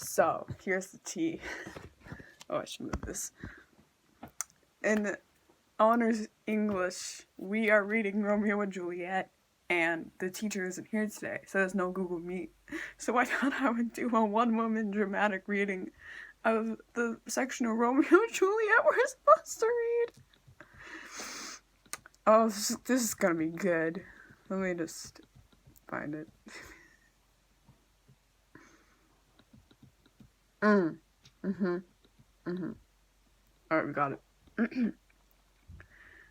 So, here's the tea. Oh, I should move this. In honors English, we are reading Romeo and Juliet, and the teacher isn't here today, so there's no Google Meet. So I thought I would do a one-woman dramatic reading of the section of Romeo and Juliet we're supposed to read. Oh, this is gonna be good. Let me just find it. Alright, we got it.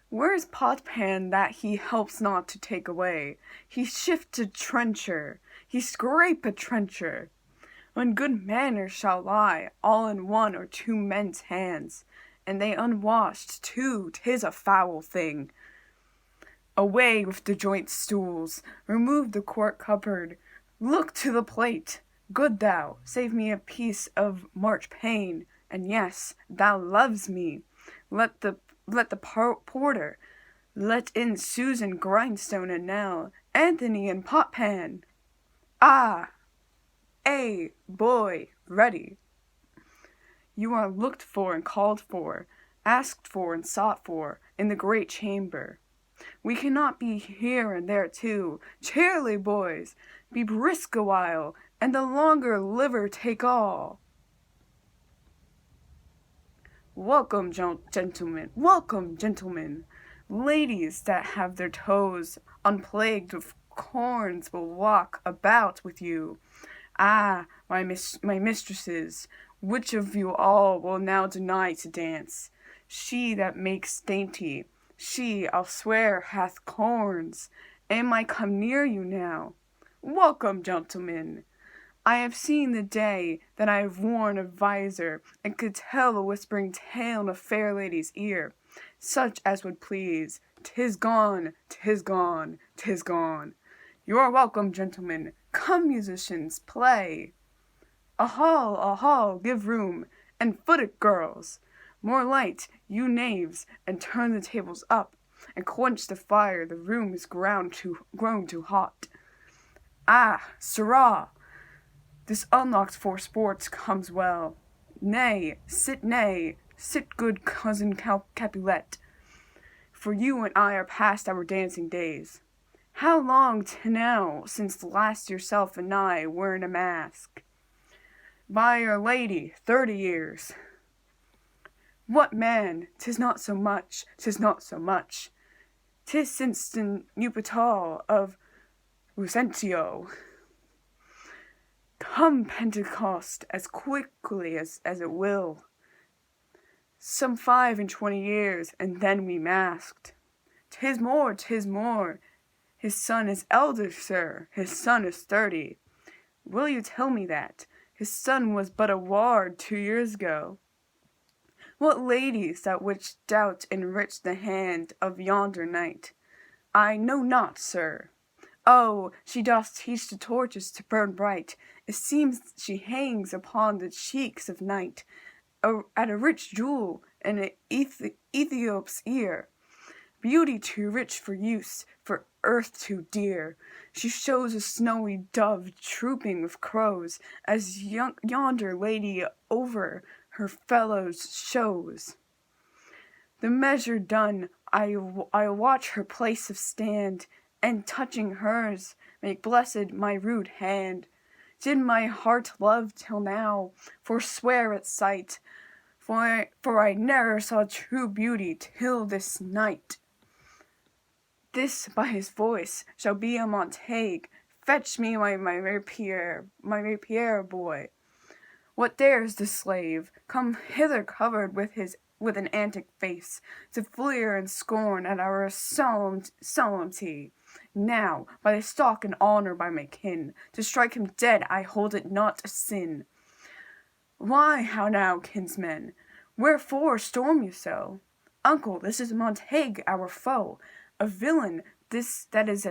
Where's Potpan that he helps not to take away? He shift a trencher, he scrape a trencher. When good manners shall lie all in one or two men's hands, and they unwashed too, 'tis a foul thing. Away with the joint stools, remove the quart cupboard, look to the plate. Good thou, save me a piece of marchpane, and yes, thou loves me. Let the porter, let in Susan, Grindstone, and Nell, Anthony, and Potpan. Ah, boy, ready. You are looked for and called for, asked for and sought for, in the great chamber. We cannot be here and there too. Cheerly, boys, be brisk a while, and the longer liver take all. Welcome, gentlemen. Ladies that have their toes unplagued with corns will walk about with you. Ah, my mistresses, which of you all will now deny to dance? She that makes dainty, she, I'll swear, hath corns. Am I come near you now? Welcome, gentlemen. I have seen the day that I have worn a visor, and could tell a whispering tale in a fair lady's ear, such as would please. 'Tis gone, 'tis gone, 'tis gone. You are welcome, gentlemen. Come, musicians, play. A hall, give room, and foot it, girls. More light, you knaves, and turn the tables up, and quench the fire, the room is grown too hot. Ah, sirrah! This unlocked for sports comes well. Nay, sit, good cousin Capulet, for you and I are past our dancing days. How long now since last yourself and I were in a mask? By Our Lady, 30 years. What man? 'Tis not so much. 'Tis since the Nuptial of Lucentio. Come Pentecost as quickly as it will. Some 25 years, and then we masked. 'Tis more. His son is elder, sir. His son is 30. Will you tell me that? His son was but a ward 2 years ago. What ladies that which doubt enrich the hand of yonder knight? I know not, sir. Oh, she doth teach the torches to burn bright. It seems she hangs upon the cheeks of night, at a rich jewel in an Ethiop's ear. Beauty too rich for use, for earth too dear. She shows a snowy dove trooping with crows, as yonder lady over her fellows shows. The measure done, I watch her place of stand, and touching hers, make blessed my rude hand. Did my heart love till now, forswear its sight, for I ne'er saw true beauty till this night. This by his voice shall be a Montague. Fetch me my rapier, boy. What dares the slave come hither covered with an antic face, to fleer and scorn at our solemnity? Now, by the stock and honor by my kin, to strike him dead I hold it not a sin. Why, how now, kinsmen? Wherefore storm you so? Uncle, this is Montague, our foe, a villain this that is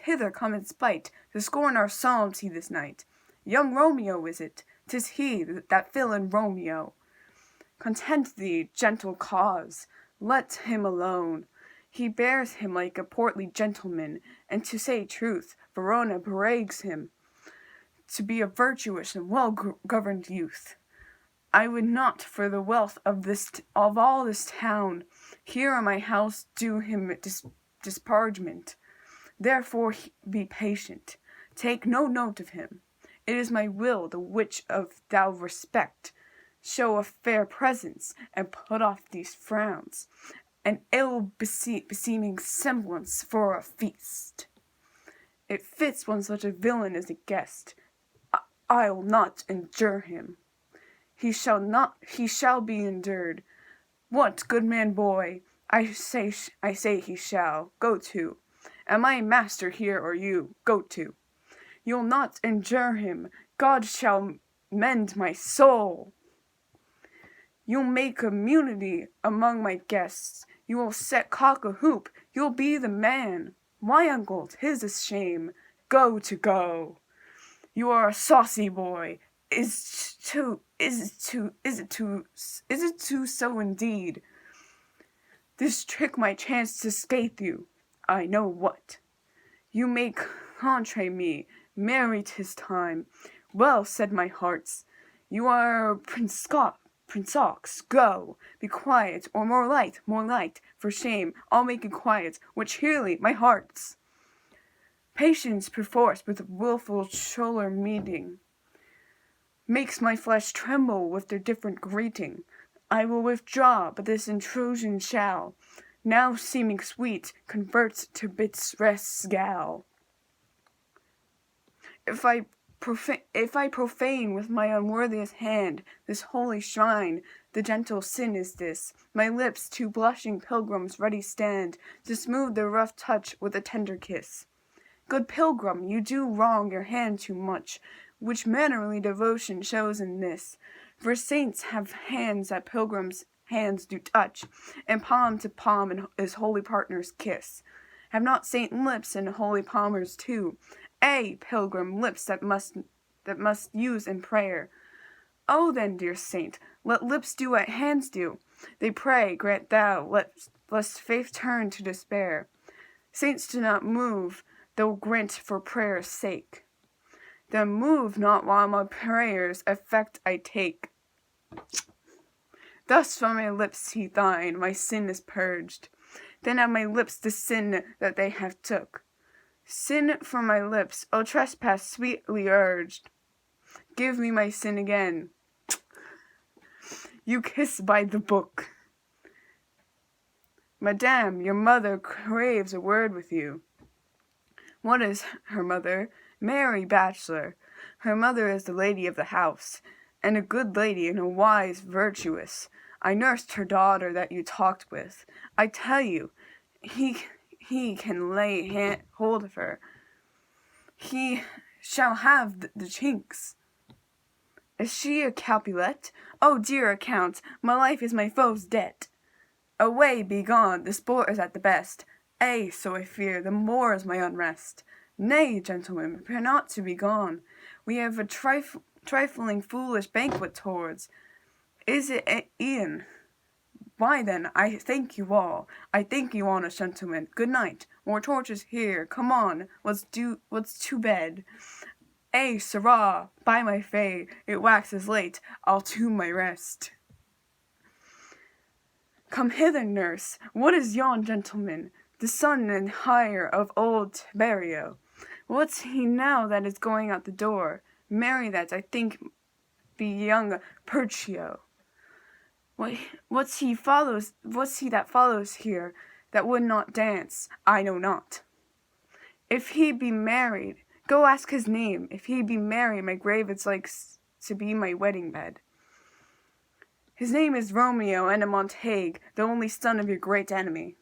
hither come in spite, to scorn our solemnity this night. Young Romeo is it? 'Tis he, that villain Romeo. Content thee, gentle cause, let him alone. He bears him like a portly gentleman, and to say truth, Verona brags him to be a virtuous and well-governed youth. I would not for the wealth of all this town here in my house do him disparagement. Therefore be patient. Take no note of him. It is my will the which of thou respect. Show a fair presence, and put off these frowns, an ill-beseeming semblance for a feast. It fits one such a villain as a guest. I'll not endure him. He shall be endured. What, good man boy? I say he shall. Go to. Am I master here or you? Go to. You'll not endure him. God shall mend my soul. You'll make community among my guests. You will set cock-a-hoop. You'll be the man. Why, uncle, 'tis a shame. Go to go. You are a saucy boy. Is it too so indeed? This trick might chance to scathe you. I know what. You may contrary me. Marry, 'tis time. Well said, my hearts. You are Prince Ox, go, be quiet, or more light, for shame, I'll make you quiet, which cheerly, my hearts. Patience perforce with wilful choler meeting, makes my flesh tremble with their different greeting. I will withdraw, but this intrusion shall, now seeming sweet, convert to bits rest gall. If I profane with my unworthiest hand this holy shrine, the gentle sin is this. My lips to blushing pilgrims ready stand, to smooth their rough touch with a tender kiss. Good pilgrim, you do wrong your hand too much, which mannerly devotion shows in this. For saints have hands that pilgrims' hands do touch, and palm to palm is holy partners kiss. Have not saint lips and holy palmers too? Pilgrim, lips that must use in prayer. Oh then, dear saint, let lips do what hands do. They pray, grant thou, lest faith turn to despair. Saints do not move, though grant for prayer's sake. Then move not while my prayers effect I take. Thus from my lips he thine, my sin is purged. Then have my lips the sin that they have took. Sin from my lips, O trespass sweetly urged. Give me my sin again. You kiss by the book. Madame, your mother craves a word with you. What is her mother? Mary Bachelor. Her mother is the lady of the house, and a good lady and a wise, virtuous. I nursed her daughter that you talked with. I tell you, he can lay hold of her. He shall have the chinks. Is she a Capulet? Oh, dear Count, my life is my foe's debt. Away, be gone, the sport is at the best. So I fear, the more is my unrest. Nay, gentlemen, prepare not to be gone. We have a trifling foolish banquet towards. Is it e'en? Why then, I thank you all. I thank you, honest gentlemen. Good night. More torches here. Come on, let's to bed. Sirrah, by my fay, it waxes late. I'll to my rest. Come hither, nurse. What is yon gentleman? The son and hire of old Tiberio. What's he now that is going out the door? Marry, that I think be young Percio. What's he that follows here, that would not dance? I know not. If he be married, go ask his name. If he be married, my grave is like to be my wedding bed. His name is Romeo and Juliet, the only son of your great enemy.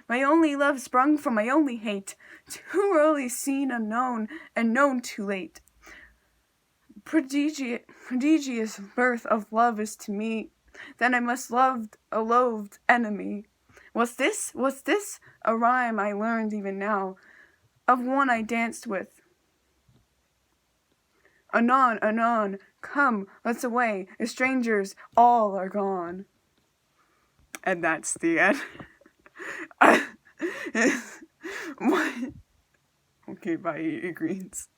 My only love sprung from my only hate, too early seen unknown, and known too late. Prodigious birth of love is to me, then I must love a loathed enemy. What's this? A rhyme I learned even now, of one I danced with. Anon, come, let's away, the strangers all are gone. And that's the end. Okay, bye, greens.